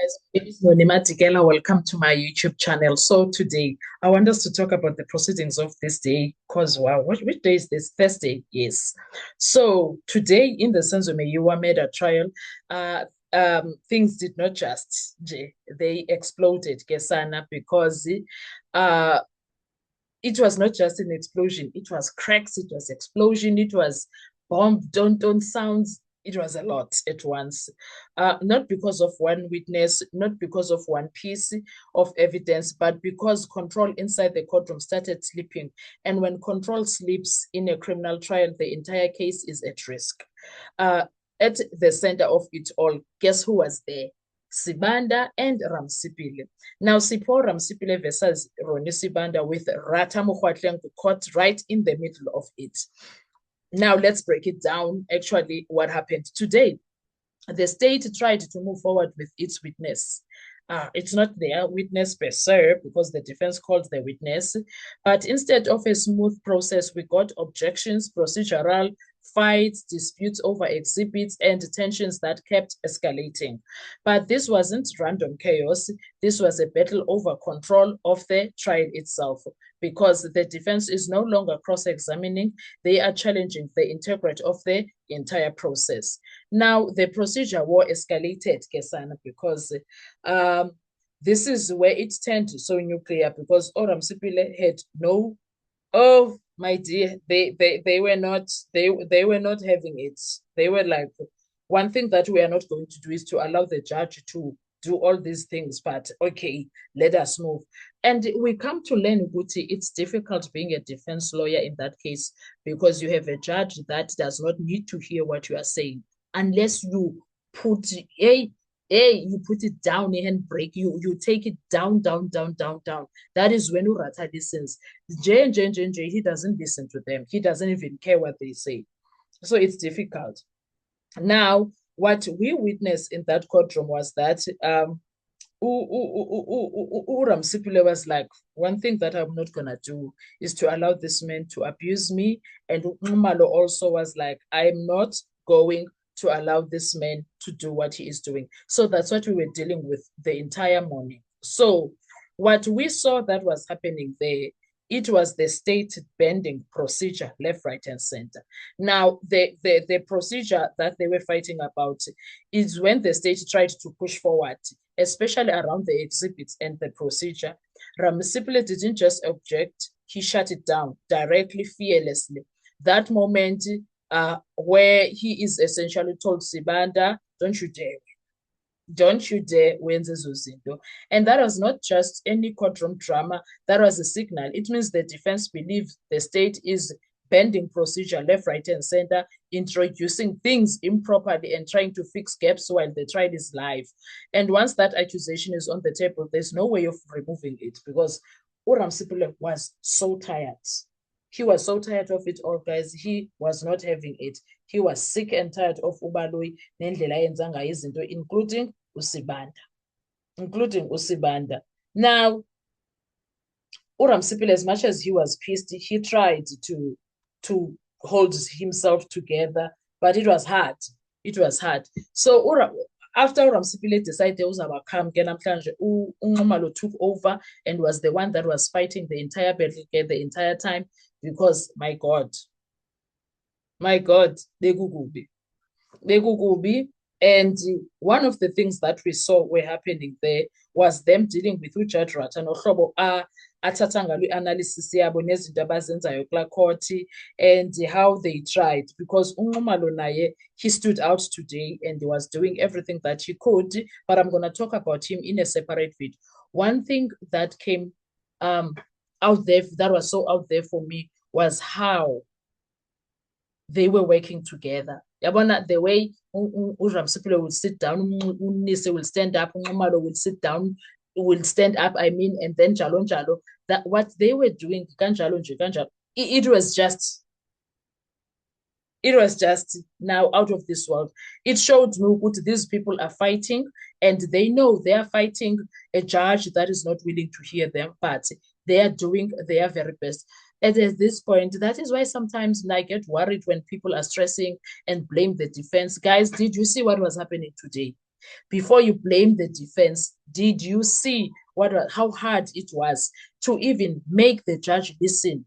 Guys, my name is Nonima Tigela. Welcome to my YouTube channel. So today, I want us to talk about the proceedings of this day. Because wow, which day is this? Thursday, yes. So today, in the Senzo Meyiwa murder trial, uh, things did not just they exploded, Kesana, because uh, it was not just an explosion. It was cracks. It was explosion. It was bomb, don't sounds. It was a lot at once. Not because of one witness, not because of one piece of evidence, but because control inside the courtroom started slipping. And when control slips in a criminal trial, the entire case is at risk. Uh, at the center of it all, guess who was there? Sibanda and Ramsipile. Now, Sipho Ramsipile versus Ronnie Sibanda with Rata Mokgwatleng caught right in the middle of it. Now, let's break it down. Actually, what happened today? The state tried to move forward with its witness. It's not their witness per se, because the defense called the witness, but instead of a smooth process, we got objections, procedural fights, disputes over exhibits, and tensions that kept escalating. But this wasn't random chaos. This was a battle over control of the trial itself, because the defense is no longer cross-examining. They are challenging the integrity of the entire process. Now, the procedure war escalated, Kesana, because this is where it turned so nuclear, because Oramsipile had no, oh my dear, they were not having it. They were like, one thing that we are not going to do is to allow the judge to do all these things, but okay, let us move. And we come to learn, Guti, it's difficult being a defense lawyer in that case, because you have a judge that does not need to hear what you are saying unless you put you put it down and break, you take it down. That is when Urata listens. J, he doesn't listen to them. He doesn't even care what they say. So it's difficult. Now, what we witnessed in that courtroom was that Ramsipile was like, one thing that I'm not gonna do is to allow this man to abuse me. And Umalo also was like, I'm not going to allow this man to do what he is doing. So that's what we were dealing with the entire morning. So what we saw that was happening there, it was the state bending procedure, left, right, and center. Now, the procedure that they were fighting about is when the state tried to push forward, especially around the exhibits and the procedure. Ramsipile didn't just object, he shut it down directly, fearlessly. That moment where he is essentially told Sibanda, don't you dare wenze zozinto. And that was not just any courtroom drama, that was a signal. It means the defense believes the state is bending procedure left, right, and center, introducing things improperly and trying to fix gaps while the trial is live. And once that accusation is on the table, there's no way of removing it, because Uramsipile was so tired. He was so tired of it all, guys. He was not having it. He was sick and tired of Ubaloyi nendlela yenza ngayo izinto, including Usibanda. Now, Uramsipile, as much as he was pissed, he tried to hold himself together, but it was hard. It was hard. So after Uramsipile decided uzabakam ke namhlanje, uNxumalo took over and was the one that was fighting the entire battle the entire time, because my God, Begugubi. And one of the things that we saw were happening there was them dealing with uJudge Rata nohlobo athatha ngalo analysis yabo nezinto abazenzayo kula court, and how they tried, because uNxumalo naye, he stood out today and he was doing everything that he could, but I'm going to talk about him in a separate video. One thing that came out there, that was so out there for me, was how they were working together. Yabona, the way uRamsipile will sit down, Unise will stand up, Nxumalo will sit down, will stand up, I mean, and then jalo jalo. That what they were doing, kanjalo nje kanjalo, it was just now out of this world. It showed me that these people are fighting, and they know they are fighting a judge that is not willing to hear them, but they are doing their very best. And at this point, that is why sometimes I get worried when people are stressing and blame the defense. Guys, did you see what was happening today? Before you blame the defense, did you see how hard it was to even make the judge listen?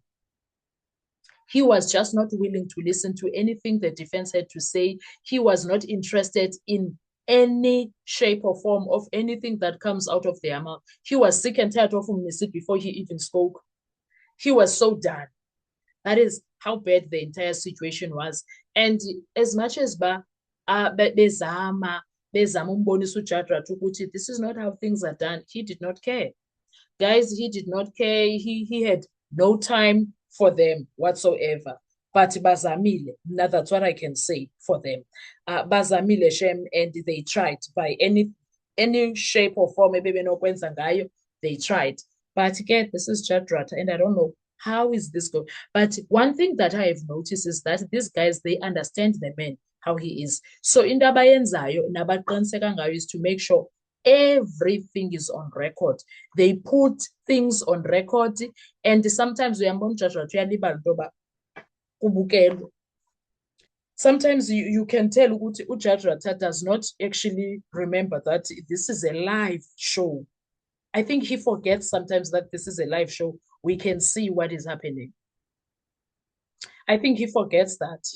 He was just not willing to listen to anything the defense had to say. He was not interested in any shape or form of anything that comes out of their mouth. He was sick and tired of Mnisi before he even spoke. He was so done. That is how bad the entire situation was. And as much as bezama umbonisa uJadrata ukuthi this is not how things are done, he did not care. Guys, he did not care. He had no time for them whatsoever. But bazamile, now that's what I can say for them. Bazamile shem, and they tried by any shape or form, maybe they tried. But again, this is Jadrata, and I don't know how is this going. But one thing that I have noticed is that these guys, they understand the man, how he is. So in abayenzayo nabaqiniseka ngayo is to make sure everything is on record. They put things on record, and sometimes sometimes you can tell Jadrata does not actually remember that this is a live show. I think he forgets sometimes that this is a live show. We can see what is happening. I think he forgets that.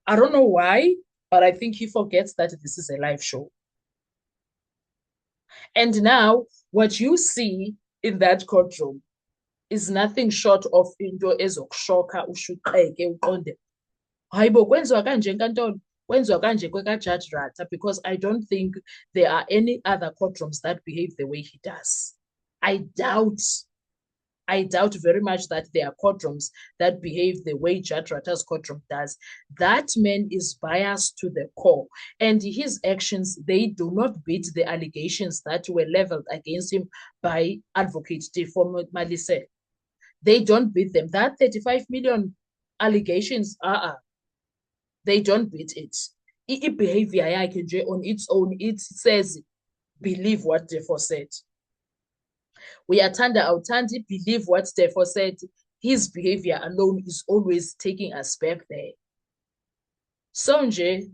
I don't know why, but I think he forgets that this is a live show. And now, what you see in that courtroom is nothing short of into ezokushoka ushuqeke uqonde. Hayibo kwenziwa kanje enkantolo, kwenziwa kanje kwekaJadrata, because I don't think there are any other courtrooms that behave the way he does. I doubt very much that there are courtrooms that behave the way Jadrata's courtroom does. That man is biased to the core, and his actions, they do not beat the allegations that were leveled against him by Advocate Tifo Malise. They don't beat them. That 35 million allegations, they don't beat it. Behavior on its own, it says, believe what Tifo said. We are Authandi, believe what Tifo said. His behavior alone is always taking us back there. So nje,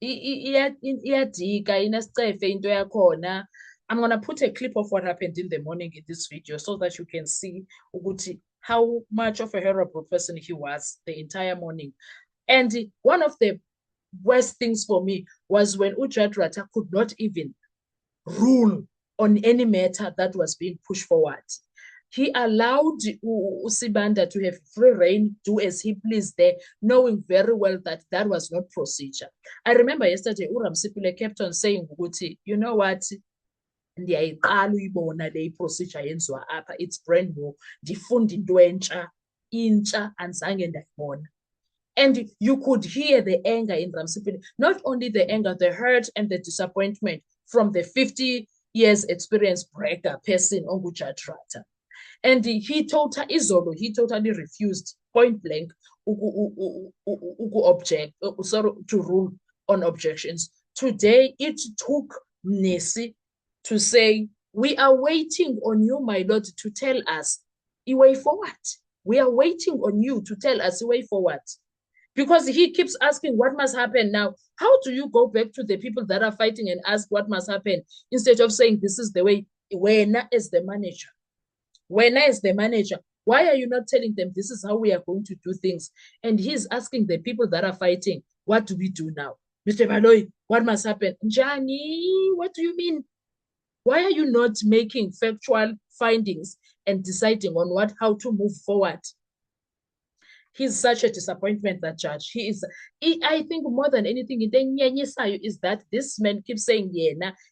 iyadika inesicefe into yakhona. I'm going to put a clip of what happened in the morning in this video so that you can see how much of a horrible person he was the entire morning. And one of the worst things for me was when Jadrata could not even rule on any matter that was being pushed forward. He allowed Usibanda to have free reign, do as he pleased there, knowing very well that that was not procedure. I remember yesterday, uRamsipile kept on saying, you know what? Ndiyayiqala uyibona le procedure yenziwa apha, it's brand new, ndifunda into intsha anzange ndayibona. And you could hear the anger in Ramsipile, not only the anger, the hurt and the disappointment from the 50 years experience breaker person Jadrata. And he totally refused point blank to rule on objections. Today, it took Nesi to say, we are waiting on you, my Lord, to tell us a way forward. We are waiting on you to tell us a way forward. Because he keeps asking what must happen now. How do you go back to the people that are fighting and ask what must happen instead of saying this is the way? Wena is the manager. Wena is the manager. Why are you not telling them this is how we are going to do things? And he's asking the people that are fighting, what do we do now? Mr. Baloyi, what must happen? Njani, what do you mean? Why are you not making factual findings and deciding on how to move forward? He's such a disappointment, that judge. I think more than anything, is that this man keeps saying,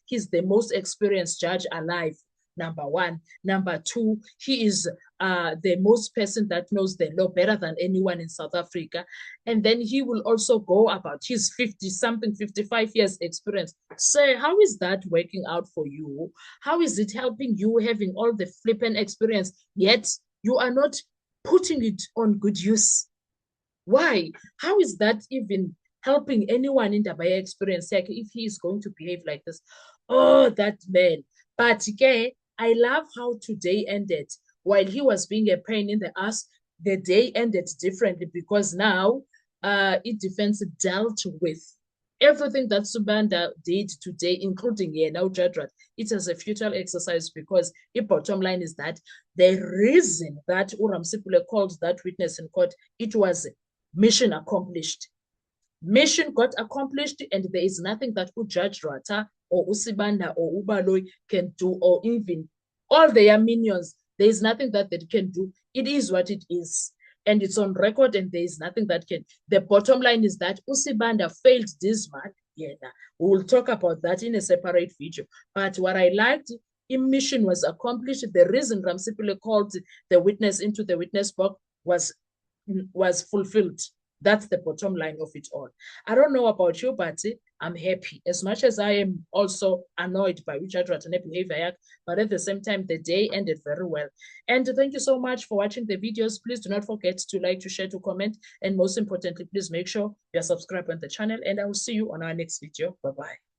he's the most experienced judge alive, number one. Number two, he is the most person that knows the law better than anyone in South Africa. And then he will also go about his 55 years experience. So how is that working out for you? How is it helping you having all the flippant experience, yet you are not putting it on good use? Why? How is that even helping anyone in the Dabaya experience if he is going to behave like this? Oh, that man. But okay, I love how today ended. While he was being a pain in the ass, the day ended differently because now it defense dealt with everything that Subanda did today, including now Jadrat, it is a futile exercise because the bottom line is that the reason that uRamsipule called that witness in court, it was mission accomplished. Mission got accomplished, and there is nothing that Judge Rata or Usibanda or Ubaloy can do, or even all their minions. There is nothing that they can do. It is what it is. And it's on record, and there is nothing that can. The bottom line is that Usibanda failed this man. Yeah, we will talk about that in a separate video. But what I liked, mission was accomplished. The reason Ramsipule called the witness into the witness box was fulfilled. That's the bottom line of it all. I don't know about you, but I'm happy. As much as I am also annoyed by Richard Ratane behavior, but at the same time, the day ended very well. And thank you so much for watching the videos. Please do not forget to like, to share, to comment. And most importantly, please make sure you're subscribed on the channel. And I will see you on our next video. Bye-bye.